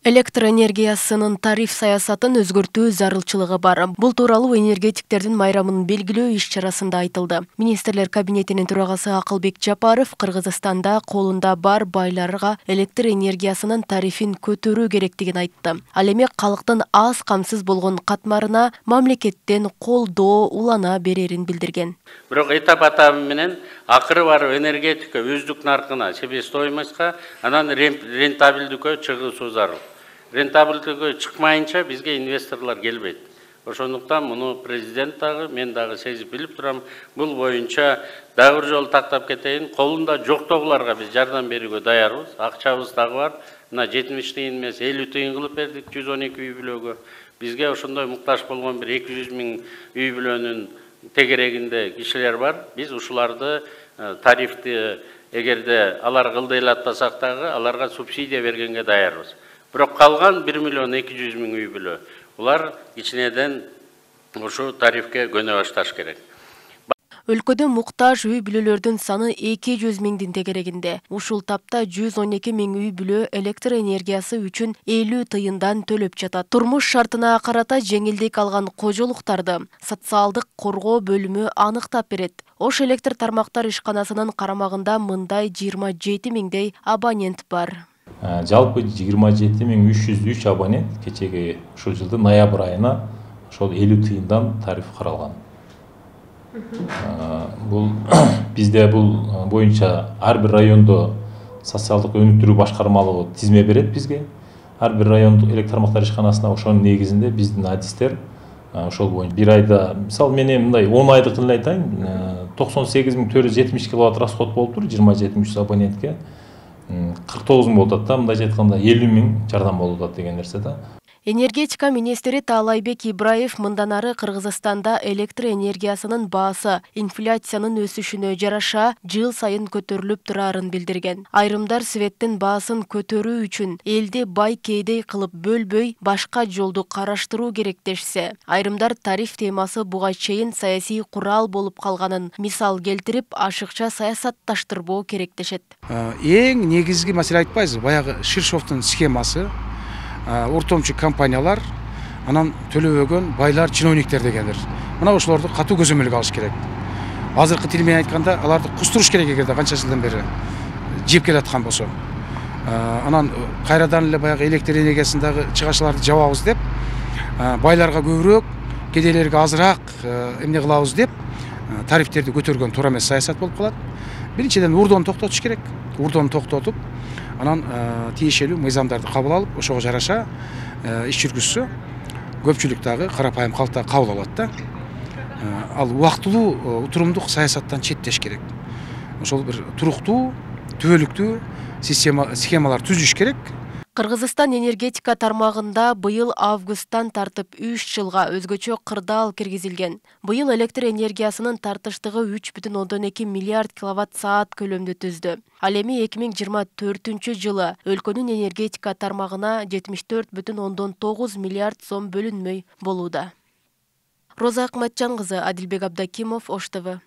Электр энергиясынын тариф саясатын өзгөртүү зарылчылыгы бар. Бул тууралуу энергетиктердин майрамын белгилөө иш-чарасында айтылды. Министрлер кабинетинин төрагасы Акылбек Жапаров Кыргызстанда колунда бар байларга электр энергиясынын тарифин көтөрүү керектигин айтты. Ал эми калктын аз камсыз болгон катмарына мамлекеттен колдоо улана берерин билдирген. Бирок этап менен акыры барып энергетика өздүк наркына, себестоимостька, анан рентабелдикке чыгуусу зарыл. Рентабелдикке чыкмайынча бизге инвесторлор келбейт. Ошондуктан муну президент дагы, мен дагы сезип билип турам. Бул боюнча дагы бир жолу тактап кетейин. Колунда жоктогуларга биз жардам берүүгө даярбыз. Акчабыз дагы бар. Мына 70 тыйын эмес 50 тыйын кылып бердик 112 үй бүлөгө. Бизге ошондой муктаж болгон бир 200 миң үй бүлөнүн тегерегинде кишилер бар. Биз ушуларды тарифти эгерде алар кылдыйлатпасак дагы аларга субсидия бергенге даярбыз. Бирок калган 1 миллион 200 миң үй бүлө. Улар кичинеден ушу тарифке көнө башташ керек. Өлкөдө муктаж үй бүлөлөрдүн саны 200 миңдин тегерегинде. Ушул тапта 112 миң үй бүлө электр энергиясы үчүн 50 тыйындан төлөп жатат. Турмуш шартына карата жеңилдик алган кожолуктарды социалдык коргоо бөлүмү аныктап берет. Ош электр тармактар ишканасынын карамагында мындай 27 миңдей абонент бар. Жалпы 27.303 абонент кечеги ушул жылдын ноябрь айына ошол 50 тыйындан тариф каралган. Бул бизде бул боюнча ар бир райондо социалдык өнүктүрүү башкармалыгы тизме берет бизге. Ар бир райондук электр тармактар ишканасына ошонун негизинде биздин адистер ошол боюнча бир айда, мисалы мен мындай 10 айдыкын эле айтайын, 98.470 киловатт расход болуптур 27.300 абонентке. 49 миң болуп атат да, мындайча айтканда 50 миң жардам болуп атат деген нерсе да. Энергетика министри Таалайбек Ибраев мындан ары Кыргызстанда электр энергиясынын баасы инфляциянын өсүшүнө жараша жыл сайын көтөрүлүп турарын билдирген. Айрымдар светтин баасын көтөрүү үчүн элди бай кейдей кылып бөлбөй башка жолду караштыруу керек дешсе, айрымдар тариф темасы буга чейин саясий курал болуп калганын мисал келтирип, ашыкча саясатташтырбоо керек дешет. Эң негизги маселе айтпайбызбы, баягы Ширшовдун схемасы, ортомчу компаниялар, анан төлөбөгөн байлар, чиновниктер дегендер. Мына ошолорду катуу көзөмөлгө алыш керек. Азыркы тил менен айтканда, аларды кустуруш керек эгерде канча жылдан бери жеп келаткан болсо. Анан кайрадан эле баягы электр энергиясындагы чыгашаларды жабабыз деп, байларга көбүрөөк, кедейлерге азыраак эмне кылабыз деп, тарифтерди көтөргөн туура эмес саясат болуп калат. Биринчиден урдону токтотуш керек. Урдону токтотуп, анан тиешелүү мыйзамдарды кабыл алып, ошого жараша иш жүргүзсө, көпчүлүк дагы карапайым калк да кабыл алат да. Ал убактылуу утурумдук саясаттан четтеш керек. Ошол бир туруктуу, түбөлүктүү схемалар түзүш керек. Кыргызстан энергетика тармагында быйыл августтан тартып 3 жылга өзгөчө кырдаал киргизилген. Быйыл электр энергиясынын тартыштыгы 3,2 миллиард киловатт саат көлөмдү түздү. Ал эми 2024 жылы өлкөнүн энергетика тармагына 74,9 миллиард сом бөлүнмөй болууда. Роза Акматжан кызы, Адилбек Абдакимов, Ош ТВ.